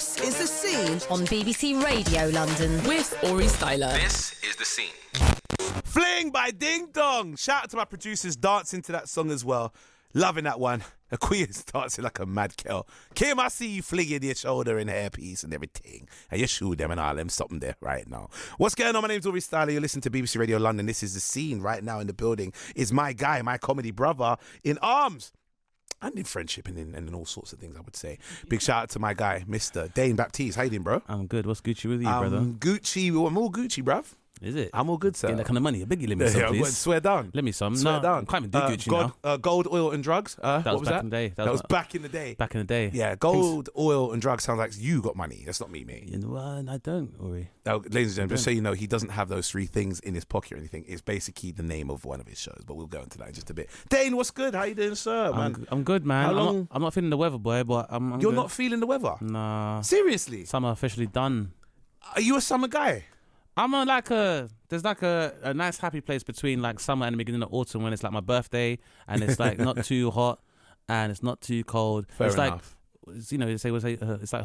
This is The Scene on BBC Radio London with Aurie Styla. This is The Scene. Fling by Ding Dong. Shout out to my producers dancing to that song as well. Loving that one. The queen is dancing like a mad girl. Kim, I see you flinging your shoulder and hairpiece and everything. And you shoot them and all them. Stop them there right now. What's going on? My name's Aurie Styla. You're listening to BBC Radio London. This is The Scene. Right now in the building is my guy, my comedy brother in arms. And in friendship and in all sorts of things, I would say. Big shout out to my guy, Mr. Dane Baptiste. How you doing, bro? I'm good. What's Gucci with you, brother? Gucci. I'm all Gucci, bruv. Is it? I'm all good, sir. Getting that kind of money. A biggie, let me some, please. Swear down. Let me some. Swear down. I can't even do Gucci now. Gold, oil and drugs. That what was back that? in the day. That was back in the day. Back in the day. Yeah, gold, oil and drugs sounds like you got money. That's not me, mate. You know, I don't, Aurie. Now, ladies and gentlemen, just so you know, he doesn't have those three things in his pocket or anything. It's basically the name of one of his shows, but we'll go into that in just a bit. Dane, what's good? How you doing, sir, man? I'm good, man. How long? I'm not feeling the weather, boy, but I'm You're good. not feeling the weather? Nah. Seriously? Summer officially done. Are you a summer guy? I'm on there's like a nice happy place between like summer and the beginning of autumn when it's like my birthday and it's like not too hot and it's not too cold. Fair it's enough. Like, you know, it's like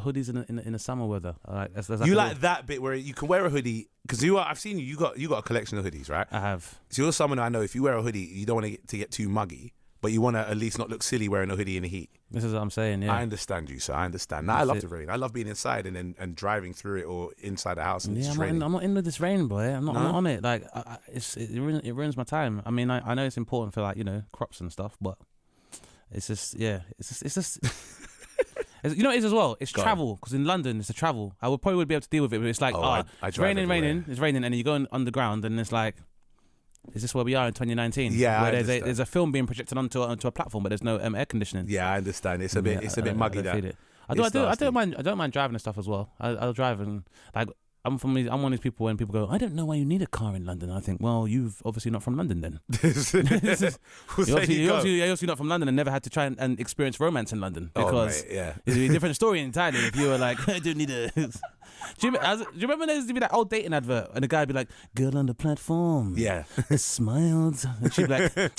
hoodies in the summer weather. Like, that's You like that bit where you can wear a hoodie because I've seen you got a collection of hoodies, right? I have. So you're someone I know. If you wear a hoodie, you don't want to get too muggy, but you want to at least not look silly wearing a hoodie in the heat. This is what I'm saying. Yeah, I understand you, sir. I understand. Now, I love the rain. I love being inside and driving through it or inside the house. And it's raining. I'm not in with this rain, boy. I'm not on it. Like it ruins my time. I mean, I know it's important for like, you know, crops and stuff, but it's just it's just. You know what it is as well? It's travel, because in London it's a travel. I probably would be able to deal with it, but it's like, it's raining, it's raining, and then you go underground and it's like, is this where we are in 2019? Yeah, where there's a film being projected onto a platform, but there's no air conditioning. Yeah, I understand. It's a bit muggy. I don't mind driving and stuff as well. I'll drive and like. I'm one of these people when people go, I don't know why you need a car in London. I think, well, you've obviously not from London then. You're obviously not from London and never had to try and experience romance in London, because it'd be a different story entirely if you were like, I don't need a... Do you remember there used to be that old dating advert and the guy would be like, girl on the platform. Yeah. Smiled. And she'd be like,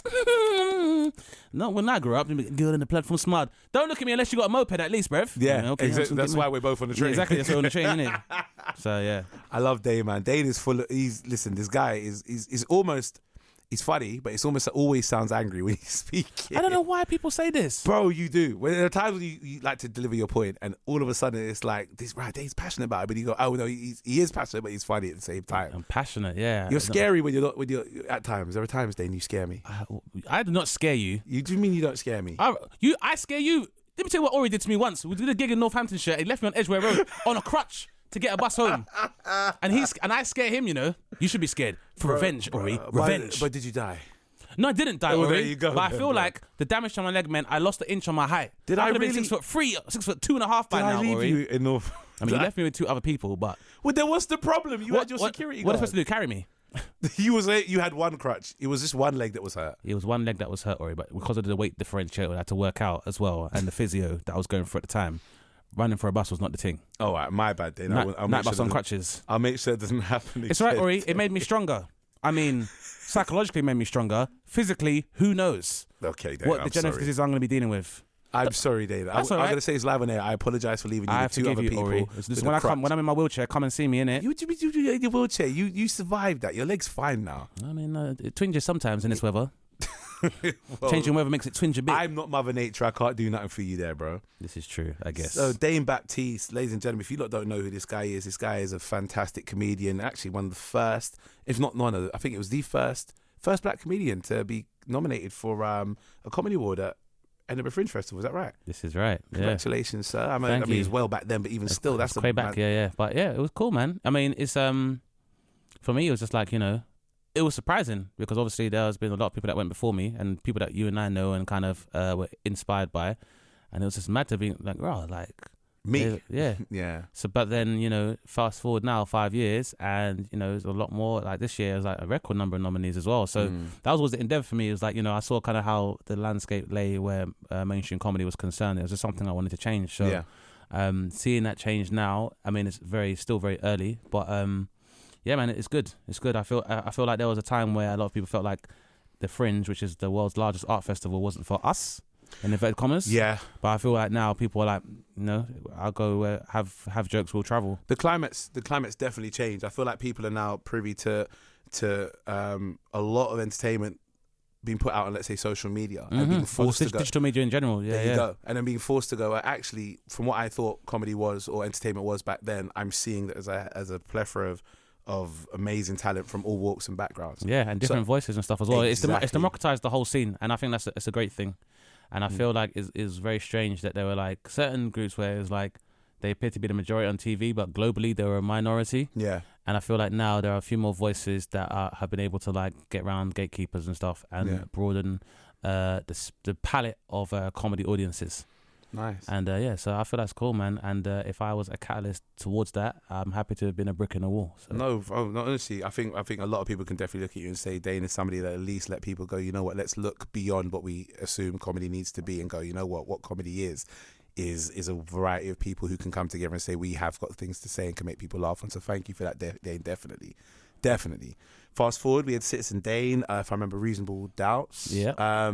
no, when I grew up, girl on the platform smiled. Don't look at me unless you got a moped at least, bruv. Yeah, you know, okay, exactly. That's why we're both on the train. Yeah, exactly, that's why we're on the train, innit? So, yeah. I love Dane, man. Dane is full of... This guy is almost... He's funny, but it's almost always sounds angry when he's speaking. I don't know why people say this. Bro, you do. When there are times when you like to deliver your point and all of a sudden it's like, Dane's passionate about it, but you go, oh no, he is passionate, but he's funny at the same time. I'm passionate, yeah. You're scary when you're at times. There are times, Dane, you scare me. I do not scare you. You do mean you don't scare me? I scare you. Let me tell you what Aurie did to me once. We did a gig in Northamptonshire. He left me on Edgware Road on a crutch to get a bus home. And I scare him, you know. You should be scared. For revenge, Aurie. Revenge. But did you die? No, I didn't die, Oh, Aurie. there you go. But I feel like the damage to my leg meant I lost an inch on my height. Did I could have really? been 6'3", 6'2.5" by now, Did I leave Aurie. you in North? I mean, you left me with two other people, but... Well, then what's the problem? You had your security What guard. are they supposed to do, carry me? You had one crutch. It was just one leg that was hurt. It was one leg that was hurt, Aurie, but because of the weight differential, I had to work out as well, and the physio that I was going for at the time. Running for a bus was not the thing. Oh, right, my bad, Dane. Night bus on crutches. I'll make sure it doesn't happen again. It's right, Aurie. It made me stronger. I mean, psychologically made me stronger. Physically, who knows? Okay, Dane, what degenerative disease I'm going to be dealing with. I'm sorry, Dane. I'm all right. going to say it's live on air. I apologise for leaving you with two other people. Aurie. When I'm in my wheelchair, come and see me, innit? You in your wheelchair. You survived that. Your leg's fine now. I mean, it twinges sometimes in this weather. Well, changing weather makes it twinge a bit. I'm not Mother Nature. I can't do nothing for you there, bro. This is true, I guess. So Dane Baptiste, ladies and gentlemen, if you lot don't know who this guy is a fantastic comedian. Actually, one of the first, if not one of the, I think it was the first black comedian to be nominated for a comedy award at Edinburgh Fringe Festival. Is that right? This is right. Congratulations, sir. I mean, it's well back then, but even still, that's way back. Yeah. But yeah, it was cool, man. I mean, it's for me, it was just like, you know, it was surprising because obviously there's been a lot of people that went before me and people that you and I know and kind of were inspired by, and it was just mad to be like, oh, like me, yeah. So, but then, you know, fast forward now 5 years, and you know, there's a lot more. Like this year, it was like a record number of nominees as well. So that was the endeavor for me. It was like, you know, I saw kind of how the landscape lay where mainstream comedy was concerned. It was just something I wanted to change. So, seeing that change now, I mean, it's still very early, but yeah, man, it's good. It's good. I feel like there was a time where a lot of people felt like the Fringe, which is the world's largest art festival, wasn't for us. in inverted commas. Yeah. But I feel like now people are like, I'll go have jokes will travel. The climate's definitely changed. I feel like people are now privy to a lot of entertainment being put out on, let's say, social media and being forced to go. Digital media in general. Yeah, there you go. And then being forced to go, actually, from what I thought comedy was or entertainment was back then, I'm seeing that as a plethora of amazing talent from all walks and backgrounds. Yeah, and different voices and stuff as well. Exactly. It's democratized the whole scene, and I think it's a great thing. And I feel like it's very strange that there were like certain groups where it was like they appear to be the majority on TV, but globally they were a minority. Yeah. And I feel like now there are a few more voices that have been able to like get around gatekeepers and stuff and broaden the palette of comedy audiences. Nice. And so I feel that's cool, man. And if I was a catalyst towards that, I'm happy to have been a brick in the wall. So. No, honestly, I think a lot of people can definitely look at you and say Dane is somebody that at least let people go, you know what, let's look beyond what we assume comedy needs to be and go, you know what comedy is a variety of people who can come together and say we have got things to say and can make people laugh. And so thank you for that, Dane. Definitely. Fast forward, we had Citizen Dane, if I remember, Reasonable Doubts. Yeah.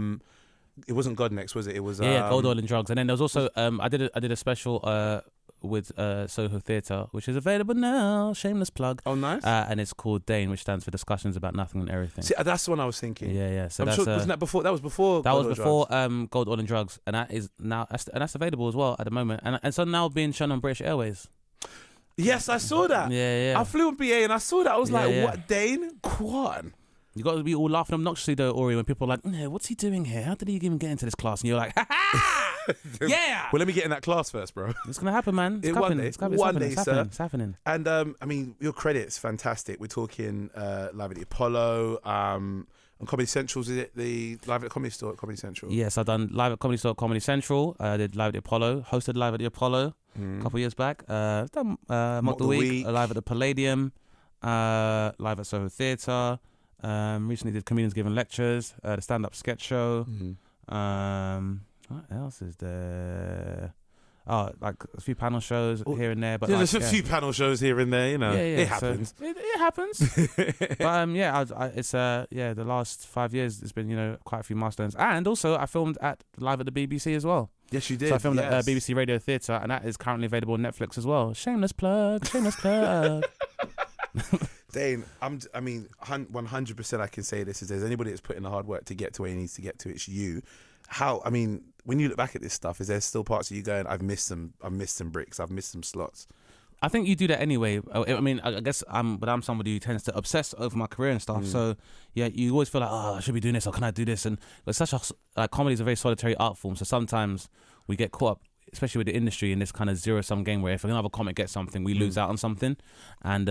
It wasn't God Next, was it? It was Gold, Oil and Drugs. And then there was also I did a special with Soho Theatre, which is available now. Shameless plug. Oh, nice. And it's called Dane, which stands for Discussions About Nothing and Everything. See, that's the one I was thinking. Yeah. So I'm that's sure, wasn't that before? That was before. Gold, Oil and Drugs, and that is now that's available as well at the moment, and so now being shown on British Airways. Yes, I saw that. Yeah. I flew on BA and I saw that. I was what, Dane? Quan? You got to be all laughing obnoxiously though, Aurie, when people are like, what's he doing here? How did he even get into this class? And you're like, ha ha! Yeah! Well, let me get in that class first, bro. It's going to happen, man. One day, sir. It's happening. And, I mean, your credit's fantastic. We're talking Live at the Apollo, on Comedy Central. Is it the Live at the Comedy Store at Comedy Central? Yes, I've done Live at Comedy Store at Comedy Central. I did Live at the Apollo, hosted Live at the Apollo a couple of years back. Done Mock the Week, Live at the Palladium, Live at Soho Theatre. Recently did Comedians Giving Lectures, the stand-up sketch show. What else is there? Oh, like a few panel shows here and there. But there's a few panel shows here and there, you know. It happens. So it happens. But it's the last 5 years there's been, quite a few milestones. And also I filmed live at the BBC as well. Yes, you did. So I filmed at BBC Radio Theatre, and that is currently available on Netflix as well. Shameless plug. Dane, 100% I can say this. If there's anybody that's put in the hard work to get to where he needs to get to, it's you. When you look back at this stuff, is there still parts of you going, I've missed some bricks, I've missed some slots? I think you do that anyway. I guess I'm somebody who tends to obsess over my career and stuff. So yeah, you always feel like, I should be doing this, or can I do this? And it's comedy is a very solitary art form. So sometimes we get caught up, especially with the industry, in this kind of zero-sum game where if another comic gets something, we lose out on something. And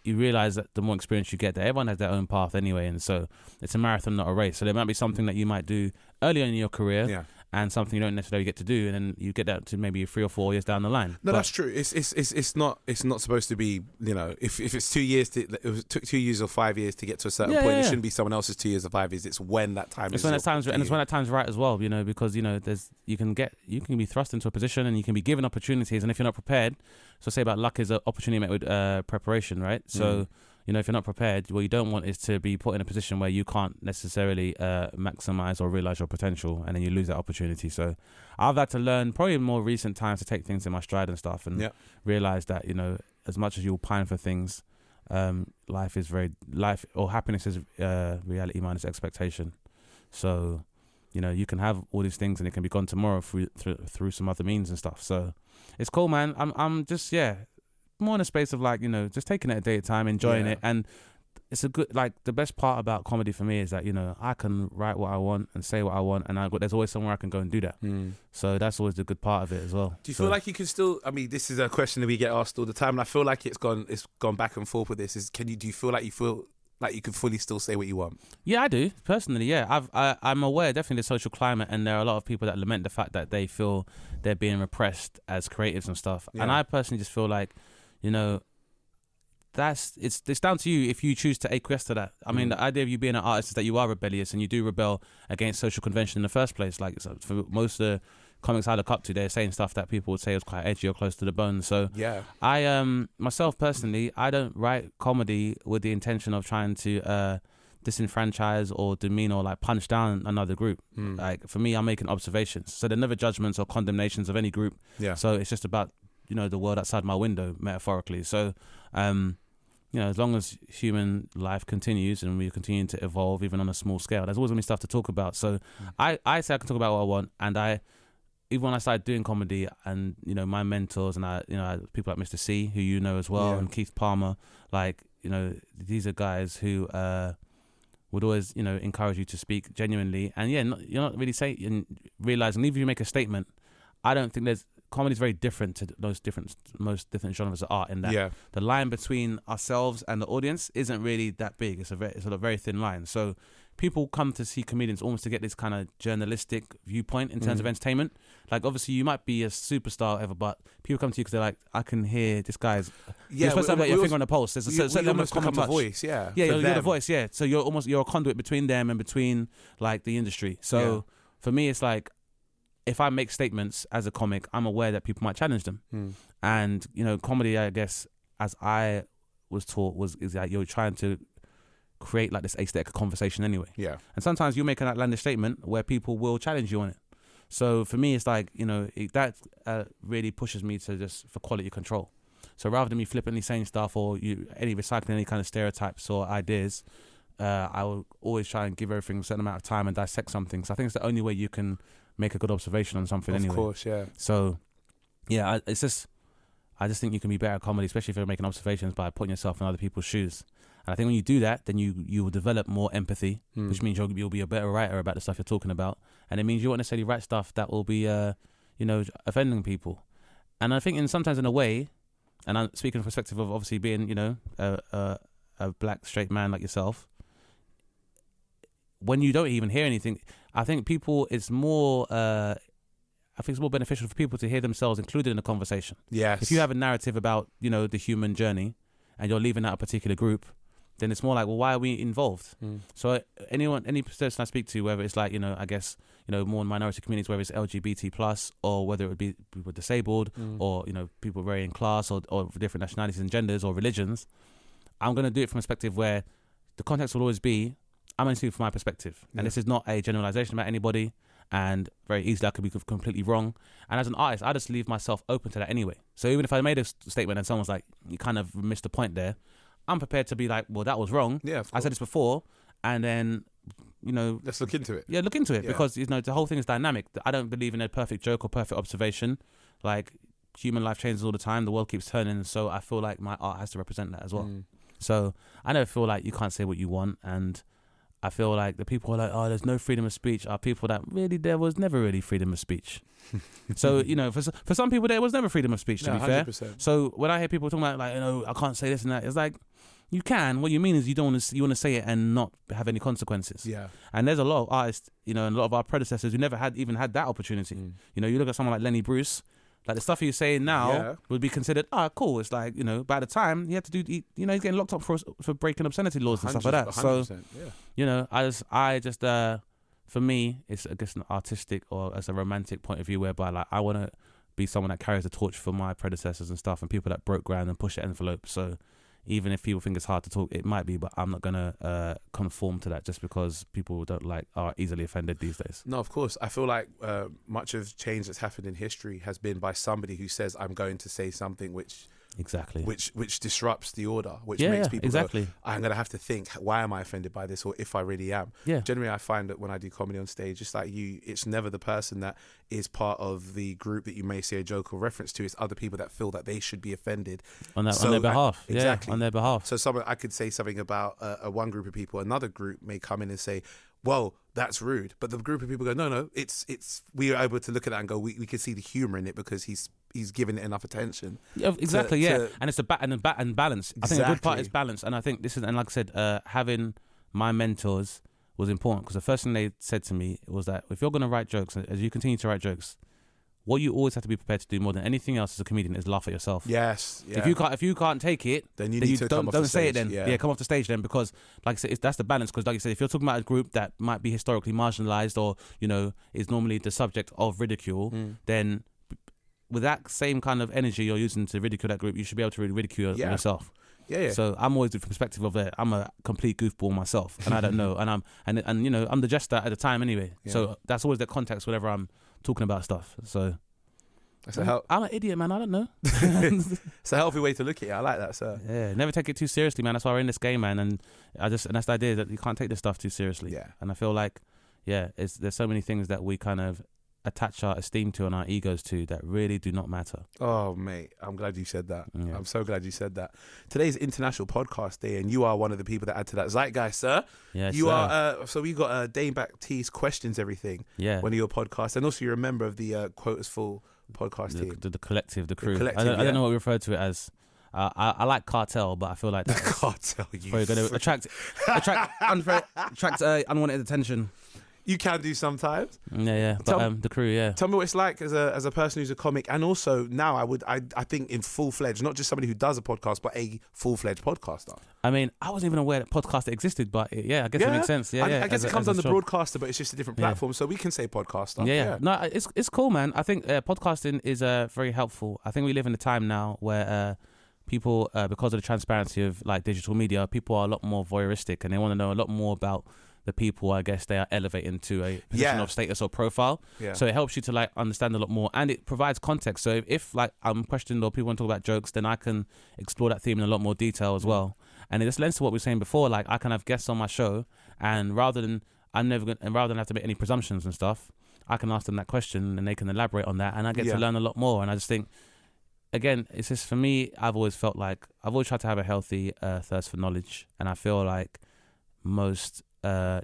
you realise that the more experience you get, that everyone has their own path anyway, and so it's a marathon, not a race. So there might be something that you might do earlier in your career, and something you don't necessarily get to do, and then you get that to maybe 3 or 4 years down the line. No, that's true. It's not supposed to be, if it's 2 years, it took 2 years or 5 years to get to a certain point. It shouldn't be someone else's 2 years or 5 years. It's when that time. It's when that time's right, and it's when that time's right as well. Because you can be thrust into a position, and you can be given opportunities, and if you're not prepared, so say about luck is an opportunity met with preparation, right? So. If you're not prepared, what you don't want is to be put in a position where you can't necessarily maximize or realize your potential, and then you lose that opportunity. So I've had to learn probably in more recent times to take things in my stride and stuff, and realize that, as much as you'll pine for things, life or happiness is reality minus expectation. So, you can have all these things and it can be gone tomorrow through some other means and stuff. So it's cool, man. I'm just, more in a space of just taking it a day at a time, enjoying it. And it's a good, the best part about comedy for me is that, I can write what I want and say what I want, and there's always somewhere I can go and do that. So that's always the good part of it as well. Do you feel like you can still, this is a question that we get asked all the time, and I feel like it's gone back and forth with this, do you feel like you can fully still say what you want? Yeah, I do, personally, yeah. I'm aware, definitely, the social climate, and there are a lot of people that lament the fact that they feel they're being repressed as creatives and stuff. And I personally just feel like, it's down to you if you choose to acquiesce to that. I mean, the idea of you being an artist is that you are rebellious and you do rebel against social convention in the first place. For most of the comics I look up to, they're saying stuff that people would say is quite edgy or close to the bone. So I myself personally, I don't write comedy with the intention of trying to disenfranchise or demean or like punch down another group. Like for me, I'm making observations. So they're never judgments or condemnations of any group. Yeah. So it's just about, the world outside my window, metaphorically. So, as long as human life continues and we continue to evolve, even on a small scale, there's always going to be stuff to talk about. So I say I can talk about what I want, and even when I started doing comedy, and my mentors and people like Mr. C, who you know as well, and Keith Palmer, like these are guys who would always encourage you to speak genuinely, and you're not really saying and realizing, even if you make a statement, I don't think comedy is very different to most different genres of art, in that the line between ourselves and the audience isn't really that big. It's a very thin line. So people come to see comedians almost to get this kind of journalistic viewpoint in terms of entertainment. Like, obviously you might be a superstar or whatever, but people come to you because they're like, I can hear this guy's. You're supposed to have your finger on the pulse. There's a certain level of common touch. Voice, you're the voice, So you're a conduit between them and between like the industry. So for me, it's like, if I make statements as a comic, I'm aware that people might challenge them. And comedy, I guess, as I was taught, is that you're trying to create like this aesthetic conversation anyway. Yeah. And sometimes you make an outlandish statement where people will challenge you on it. So for me, it's like, that really pushes me to for quality control. So rather than me flippantly saying stuff or recycling any kind of stereotypes or ideas, I will always try and give everything a certain amount of time and dissect something. So I think it's the only way you can make a good observation on something anyway. Of course, yeah. So, I just think you can be better at comedy, especially if you're making observations, by putting yourself in other people's shoes. And I think when you do that, then you will develop more empathy, which means you'll be a better writer about the stuff you're talking about. And it means you won't necessarily write stuff that will be, offending people. And I think sometimes in a way, and I'm speaking from the perspective of obviously being, a black straight man like yourself, when you don't even hear anything, I think it's more beneficial for people to hear themselves included in the conversation. Yes. If you have a narrative about, the human journey, and you're leaving out a particular group, then it's more like, well, why are we involved? So any person I speak to, whether it's like, I guess, more minority communities, whether it's LGBT plus, or whether it would be people disabled, or, people varying class, or different nationalities and genders or religions, I'm going to do it from a perspective where the context will always be, I'm only speaking from my perspective. And this is not a generalization about anybody, and very easily I could be completely wrong. And as an artist, I just leave myself open to that anyway. So even if I made a statement and someone's like, you kind of missed the point there, I'm prepared to be like, well, that was wrong. Yeah, I said this before, and then, let's look into it. Yeah, look into it, because, the whole thing is dynamic. I don't believe in a perfect joke or perfect observation. Like, human life changes all the time. The world keeps turning. So I feel like my art has to represent that as well. So I never feel like you can't say what you want, and I feel like the people who are like, oh, there's no freedom of speech, are people that really, there was never really freedom of speech. So, for some people, there was never freedom of speech, to be 100%. Fair. So when I hear people talking about, like, I can't say this and that, it's like, you can. What you mean is you want to say it and not have any consequences. Yeah. And there's a lot of artists, and a lot of our predecessors who never had that opportunity. You look at someone like Lenny Bruce. Like, the stuff he's saying now would be considered, cool. It's like, by the time he had to do, he's getting locked up for breaking obscenity laws and stuff like that. So, I just, for me, it's, I guess, an artistic or as a romantic point of view, whereby, like, I want to be someone that carries the torch for my predecessors and stuff, and people that broke ground and pushed the envelope. So even if people think it's hard to talk, it might be, but I'm not going to conform to that just because people are easily offended these days. No, of course. I feel like much of change that's happened in history has been by somebody who says, I'm going to say something which disrupts the order, which makes people go, I'm going to have to think, why am I offended by this, or if I really am. Generally, I find that when I do comedy on stage, just like you, it's never the person that is part of the group that you may say a joke or reference to. It's other people that feel that they should be offended on their behalf. Exactly. On their behalf. So I could say something about one group of people, another group may come in and say, well, that's rude. But the group of people go, no, it's we are able to look at that and go, we can see the humour in it because he's given it enough attention. Yeah, exactly, and it's and balance. Exactly. I think a good part is balance. And I think this is, and like I said, having my mentors was important, because the first thing they said to me was that if you're going to write jokes, as you continue to write jokes, what you always have to be prepared to do more than anything else as a comedian is laugh at yourself. Yes. Yeah. If you can't take it, then you don't say it then. Yeah, come off the stage then, because like I said, that's the balance. Because like you said, if you're talking about a group that might be historically marginalized or is normally the subject of ridicule, then with that same kind of energy you're using to ridicule that group, you should be able to really ridicule yourself. Yeah. So I'm always from the perspective of it. I'm a complete goofball myself, and I don't know. And I'm you know, I'm the jester at the time anyway. Yeah. So that's always the context whenever I'm talking about stuff. So I'm an idiot, man. I don't know. It's a healthy way to look at it. I like that, sir. Yeah, never take it too seriously, man. That's why we're in this game, man. And that's the idea, that you can't take this stuff too seriously. Yeah. And I feel like, there's so many things that we kind of attach our esteem to and our egos to that really do not matter. Oh, mate, I'm glad you said that. Yeah. I'm so glad you said that. Today's International Podcast Day, and you are one of the people that add to that zeitgeist, sir. Yes, you sir. are. So we got Dane Baptiste questions everything. Yeah. One of your podcasts, and also you're a member of the Quotas Full podcast team. The collective, the crew. Collective, I don't know what we refer to it as. I like cartel, but I feel like that's Cartel. probably going to attract unwanted attention. You can do sometimes. Yeah. But the crew, yeah. Tell me what it's like as a person who's a comic, and also now I think in full-fledged, not just somebody who does a podcast, but a full-fledged podcaster. I mean, I wasn't even aware that podcast existed, but I guess it makes sense. Yeah, I guess it comes under job. broadcaster, but it's just a different platform, so we can say podcaster. Yeah. No, it's cool, man. I think podcasting is very helpful. I think we live in a time now where people, because of the transparency of like digital media, people are a lot more voyeuristic, and they want to know a lot more about the people, I guess, they are elevating to a position of status or profile. Yeah. So it helps you to like understand a lot more, and it provides context. So if like I'm questioned or people want to talk about jokes, then I can explore that theme in a lot more detail as well. And it just lends to what we were saying before. Like I can have guests on my show, and rather than have to make any presumptions and stuff, I can ask them that question and they can elaborate on that, and I get to learn a lot more. And I just think, again, it's just for me, I've always felt like I've always tried to have a healthy thirst for knowledge, and I feel like most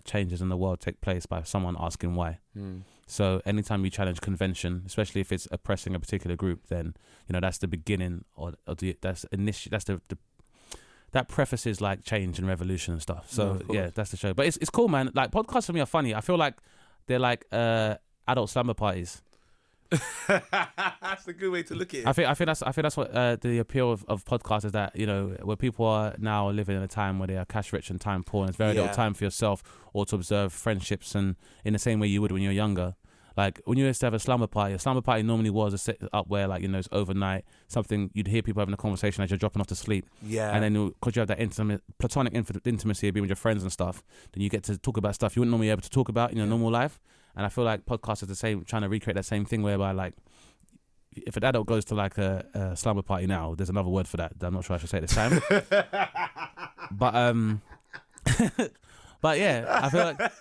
changes in the world take place by someone asking why. So anytime you challenge convention, especially if it's oppressing a particular group, then that's the beginning that prefaces like change and revolution and stuff. So that's the show. But it's cool, man. Like podcasts for me are funny. I feel like they're like adult slumber parties. That's a good way to look at it. I think that's what the appeal of podcasts is, that where people are now living in a time where they are cash rich and time poor, and it's very little time for yourself or to observe friendships, and in the same way you would when you were younger. Like when you used to have a slumber party normally was a set up where it's overnight, something you'd hear people having a conversation as you're dropping off to sleep. Yeah. And then because you have that platonic intimacy of being with your friends and stuff, then you get to talk about stuff you wouldn't normally be able to talk about in your normal life. And I feel like podcasts are the same, trying to recreate that same thing, whereby like if an adult goes to like a slumber party now, there's another word for that I'm not sure I should say it this time. But yeah, I feel like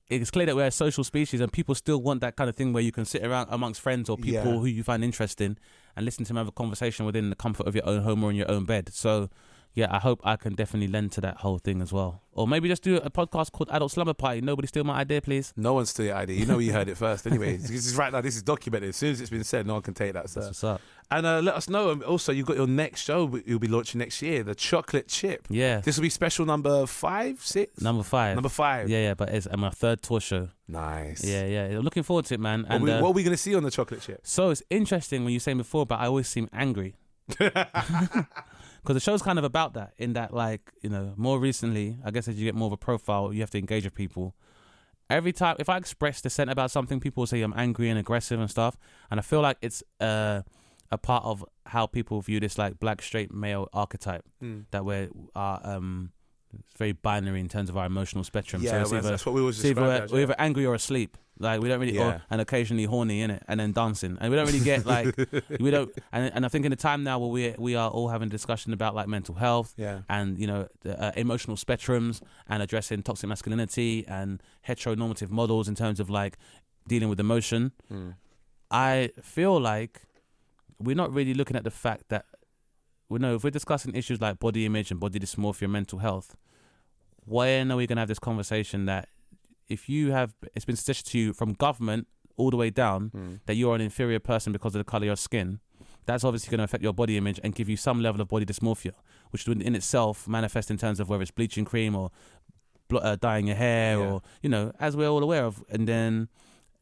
it's clear that we're a social species, and people still want that kind of thing where you can sit around amongst friends or people who you find interesting and listen to them have a conversation within the comfort of your own home or in your own bed. So yeah, I hope I can definitely lend to that whole thing as well. Or maybe just do a podcast called Adult Slumber Party. Nobody steal my idea, please. No one steal your idea. You know you heard it first anyway. This is right now, this is documented. As soon as it's been said, no one can take that, sir. That's what's up. And let us know. Also, you've got your next show you'll be launching next year, the Chocolate Chip. Yeah. This will be special number 5, 6? Number 5. Number 5. Yeah, but it's my third tour show. Nice. Yeah. I'm looking forward to it, man. And what are we going to see on the Chocolate Chip? So it's interesting when you were saying before, but I always seem angry. Because the show's kind of about that, in that more recently, I guess as you get more of a profile, you have to engage with people. Every time, if I express dissent about something, people will say I'm angry and aggressive and stuff. And I feel like it's a part of how people view this like black straight male archetype, that we're it's very binary in terms of our emotional spectrum. Yeah, so that's what we always describe as. We're either angry or asleep. Like we don't really, and occasionally horny in it, and then dancing, and we don't really get like we don't. And I think in a time now where we are all having a discussion about like mental health, and the, emotional spectrums, and addressing toxic masculinity and heteronormative models in terms of like dealing with emotion. I feel like we're not really looking at the fact that if we're discussing issues like body image and body dysmorphia, mental health, when are we going to have this conversation that if it's been stitched to you from government all the way down that you're an inferior person because of the colour of your skin, that's obviously going to affect your body image and give you some level of body dysmorphia, which would in itself manifest in terms of whether it's bleaching cream or dyeing your hair or, as we're all aware of. And then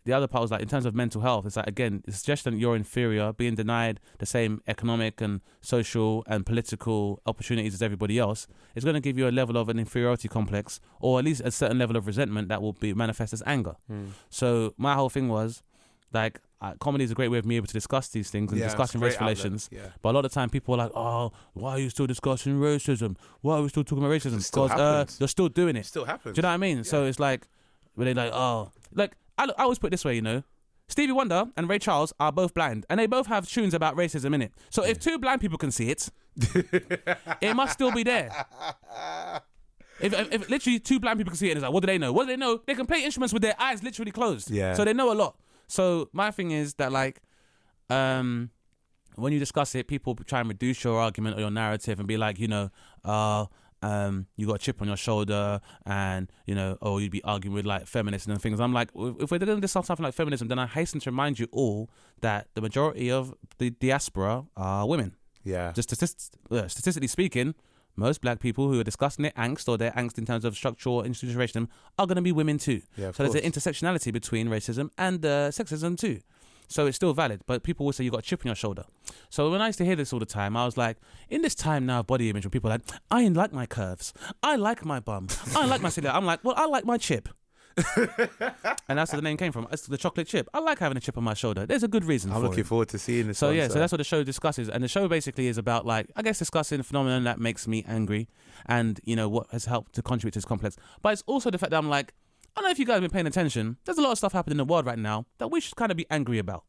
the other part was like, in terms of mental health, it's like, again, it's just that you're inferior, being denied the same economic and social and political opportunities as everybody else. It's going to give you a level of an inferiority complex, or at least a certain level of resentment that will be manifest as anger. So my whole thing was like, comedy is a great way of me able to discuss these things and discussing race relations. Yeah. But a lot of the time people are like, oh, why are you still discussing racism? Why are we still talking about racism? Because you're still doing it. It still happens. Do you know what I mean? Yeah. So it's like, when they're like, oh, like, I always put it this way, Stevie Wonder and Ray Charles are both blind, and they both have tunes about racism in it. So if two blind people can see it, it must still be there. If literally two blind people can see it, it's like, what do they know? What do they know? They can play instruments with their eyes literally closed. Yeah. So they know a lot. So my thing is that, like, when you discuss it, people try and reduce your argument or your narrative and be like, you got a chip on your shoulder, and or you'd be arguing with like feminists and things. I'm like, if we're going to discuss something like feminism, then I hasten to remind you all that the majority of the diaspora are women. Yeah. Just statistically speaking, most black people who are discussing their angst or their angst in terms of structural institutional racism are going to be women too. Yeah, so there's an intersectionality between racism and sexism too. So it's still valid, but people will say you got a chip on your shoulder. So when I used to hear this all the time, I was like, in this time now of body image, when people are like, I like my curves, I like my bum, I like my silhouette, I'm like, well, I like my chip. And that's where the name came from. It's the chocolate chip. I like having a chip on my shoulder. There's a good reason for it. I'm looking forward to seeing this. So so that's what the show discusses, and the show basically is about, like, I guess, discussing a phenomenon that makes me angry, and what has helped to contribute to this complex. But it's also the fact that I'm like, I don't know if you guys have been paying attention. There's a lot of stuff happening in the world right now that we should kind of be angry about.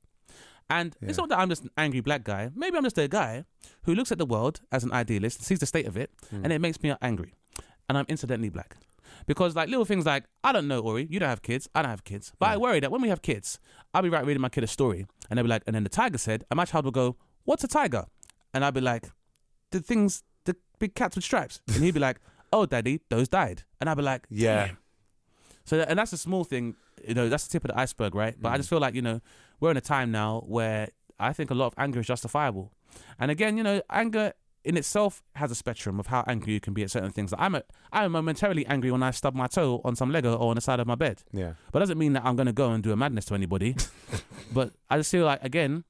And it's not that I'm just an angry black guy. Maybe I'm just a guy who looks at the world as an idealist, sees the state of it, and it makes me angry. And I'm incidentally black. Because, like, little things like, I don't know, Aurie, you don't have kids, I don't have kids. But I worry that when we have kids, I'll be reading my kid a story, and they'll be like, and then the tiger said, and my child will go, what's a tiger? And I'll be like, the big cats with stripes. And he'd be like, oh, daddy, those died. And I'll be like, yeah. So, and that's a small thing, that's the tip of the iceberg, right? But I just feel like, we're in a time now where I think a lot of anger is justifiable. And again, anger in itself has a spectrum of how angry you can be at certain things. Like I'm momentarily angry when I stub my toe on some Lego or on the side of my bed. Yeah. But it doesn't mean that I'm going to go and do a madness to anybody. But I just feel like, again,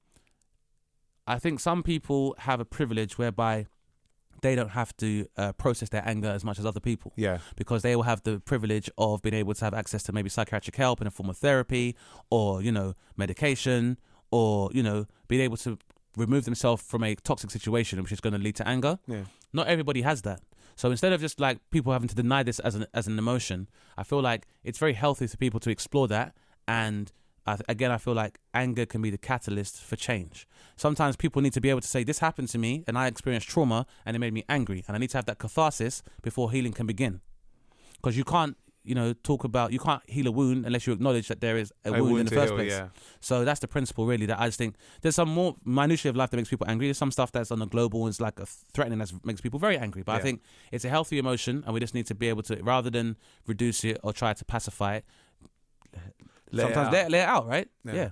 I think some people have a privilege whereby they don't have to process their anger as much as other people. Yeah. Because they will have the privilege of being able to have access to maybe psychiatric help in a form of therapy or, medication or, being able to remove themselves from a toxic situation which is going to lead to anger. Yeah. Not everybody has that. So instead of just like people having to deny this as an emotion, I feel like it's very healthy for people to explore that. And I feel like anger can be the catalyst for change. Sometimes people need to be able to say, this happened to me and I experienced trauma and it made me angry, and I need to have that catharsis before healing can begin. Because you can't, you can't heal a wound unless you acknowledge that there is a wound in the first place. Yeah. So that's the principle, really, that I just think there's some more minutiae of life that makes people angry. There's some stuff that's on the global, it's like a threatening that makes people very angry. But I think it's a healthy emotion, and we just need to be able to, rather than reduce it or try to pacify it, sometimes let it out, right? Yeah.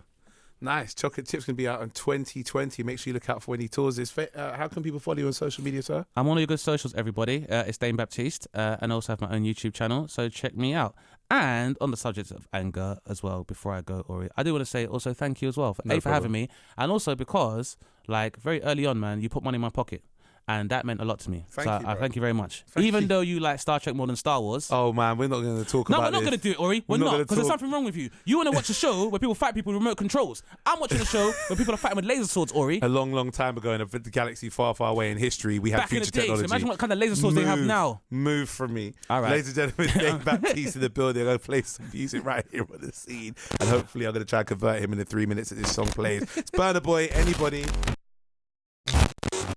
Nice. Chocolate Chip's going to be out in 2020. Make sure you look out for when he tours this. How can people follow you on social media, sir? I'm on all your good socials, everybody. It's Dane Baptiste, and I also have my own YouTube channel, so check me out. And on the subject of anger as well, before I go, Aurie, I do want to say also thank you as well for having me, and also because, like, very early on, man, you put money in my pocket. And that meant a lot to me. Thank you very much. Even though you like Star Trek more than Star Wars. Oh, man, we're not going to talk about this. No, we're not going to do it, Aurie. We're not, because there's something wrong with you. You want to watch a show where people fight people with remote controls. I'm watching a show where people are fighting with laser swords, Aurie. A long, long time ago in a galaxy far, far away in history, we had future technology. So imagine what kind of laser swords they have now. Move from me. All right. Ladies and gentlemen, Dane Baptiste in the building. I'm going to play some music right here on the scene. And hopefully I'm going to try and convert him in the 3 minutes that this song plays. It's Burna Boy, Anybody.